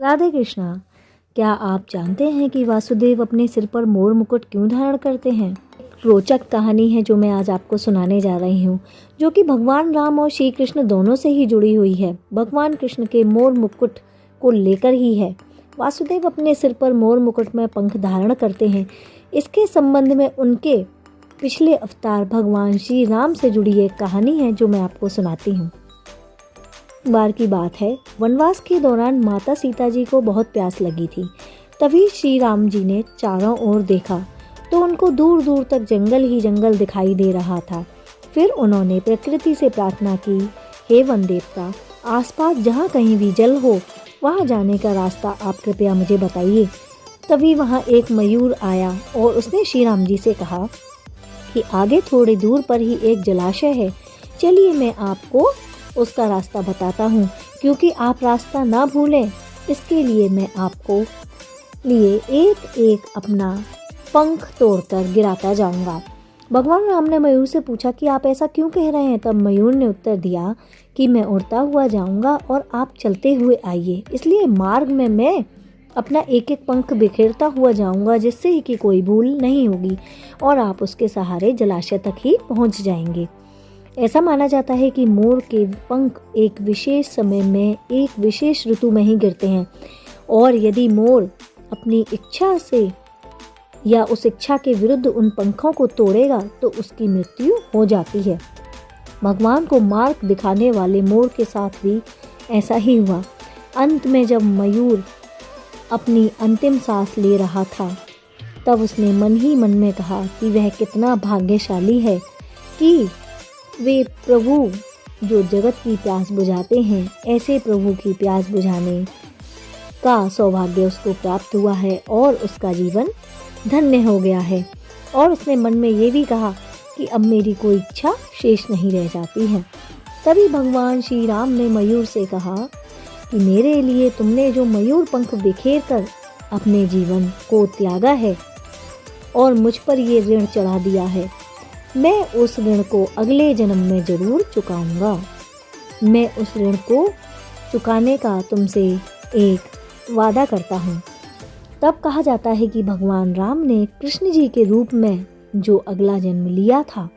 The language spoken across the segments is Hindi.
राधे कृष्णा, क्या आप जानते हैं कि वासुदेव अपने सिर पर मोर मुकुट क्यों धारण करते हैं? एक रोचक कहानी है जो मैं आज आपको सुनाने जा रही हूँ, जो कि भगवान राम और श्री कृष्ण दोनों से ही जुड़ी हुई है। भगवान कृष्ण के मोर मुकुट को लेकर ही है। वासुदेव अपने सिर पर मोर मुकुट में पंख धारण करते हैं। इसके संबंध में उनके पिछले अवतार भगवान श्री राम से जुड़ी एक कहानी है जो मैं आपको सुनाती हूँ। बार की बात है, वनवास के दौरान माता सीता जी को बहुत प्यास लगी थी। तभी श्री राम जी ने चारों ओर देखा तो उनको दूर दूर तक जंगल ही जंगल दिखाई दे रहा था। फिर उन्होंने प्रकृति से प्रार्थना की, हे वन देवता, आसपास जहाँ कहीं भी जल हो वहाँ जाने का रास्ता आप कृपया मुझे बताइए। तभी वहाँ एक मयूर आया और उसने श्री राम जी से कहा कि आगे थोड़ी दूर पर ही एक जलाशय है, चलिए मैं आपको उसका रास्ता बताता हूँ। क्योंकि आप रास्ता ना भूलें, इसके लिए मैं आपको लिए एक एक अपना पंख तोड़कर गिराता जाऊंगा। भगवान राम ने मयूर से पूछा कि आप ऐसा क्यों कह रहे हैं? तब मयूर ने उत्तर दिया कि मैं उड़ता हुआ जाऊंगा और आप चलते हुए आइए, इसलिए मार्ग में मैं अपना एक एक पंख बिखेरता हुआ जाऊंगा, जिससे कि कोई भूल नहीं होगी और आप उसके सहारे जलाशय तक ही पहुंच जाएंगे। ऐसा माना जाता है कि मोर के पंख एक विशेष समय में एक विशेष ऋतु में ही गिरते हैं और यदि मोर अपनी इच्छा से या उस इच्छा के विरुद्ध उन पंखों को तोड़ेगा तो उसकी मृत्यु हो जाती है। भगवान को मार्ग दिखाने वाले मोर के साथ भी ऐसा ही हुआ। अंत में जब मयूर अपनी अंतिम सांस ले रहा था तब उसने मन ही मन में कहा कि वह कितना भाग्यशाली है कि वे प्रभु जो जगत की प्यास बुझाते हैं, ऐसे प्रभु की प्यास बुझाने का सौभाग्य उसको प्राप्त हुआ है और उसका जीवन धन्य हो गया है। और उसने मन में ये भी कहा कि अब मेरी कोई इच्छा शेष नहीं रह जाती है। तभी भगवान श्री राम ने मयूर से कहा कि मेरे लिए तुमने जो मयूर पंख बिखेर कर अपने जीवन को त्यागा है और मुझ पर ये ऋण चढ़ा दिया है, मैं उस ऋण को अगले जन्म में जरूर चुकाऊंगा। मैं उस ऋण को चुकाने का तुमसे एक वादा करता हूँ। तब कहा जाता है कि भगवान राम ने कृष्ण जी के रूप में जो अगला जन्म लिया था,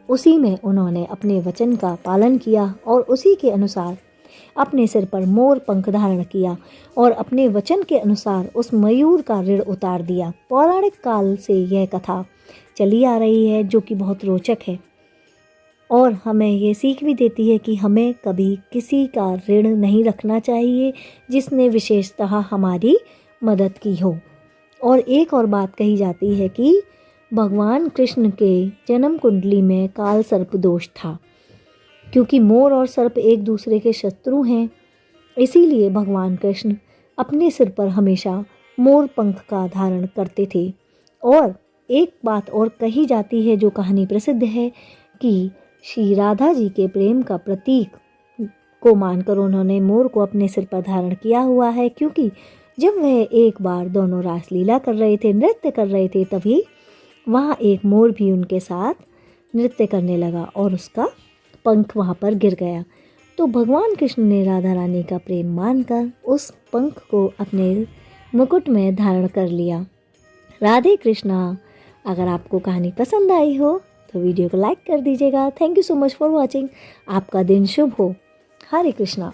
उसी में उन्होंने अपने वचन का पालन किया और उसी के अनुसार अपने सिर पर मोर पंख धारण किया और अपने वचन के अनुसार उस मयूर का ऋण उतार दिया। पौराणिक काल से यह कथा चली आ रही है जो कि बहुत रोचक है और हमें ये सीख भी देती है कि हमें कभी किसी का ऋण नहीं रखना चाहिए जिसने विशेषतः हमारी मदद की हो। और एक और बात कही जाती है कि भगवान कृष्ण के जन्म कुंडली में काल सर्प दोष था, क्योंकि मोर और सर्प एक दूसरे के शत्रु हैं। इसीलिए भगवान कृष्ण अपने सिर पर हमेशा मोर पंख का धारण करते थे। और एक बात और कही जाती है जो कहानी प्रसिद्ध है कि श्री राधा जी के प्रेम का प्रतीक को मानकर उन्होंने मोर को अपने सिर पर धारण किया हुआ है, क्योंकि जब वह एक बार दोनों रासलीला कर रहे थे, नृत्य कर रहे थे, तभी वहाँ एक मोर भी उनके साथ नृत्य करने लगा और उसका पंख वहाँ पर गिर गया। तो भगवान कृष्ण ने राधा रानी का प्रेम मानकर उस पंख को अपने मुकुट में धारण कर लिया। राधे कृष्णा। अगर आपको कहानी पसंद आई हो तो वीडियो को लाइक कर दीजिएगा। Thank you so much for watching. आपका दिन शुभ हो। हरे कृष्णा।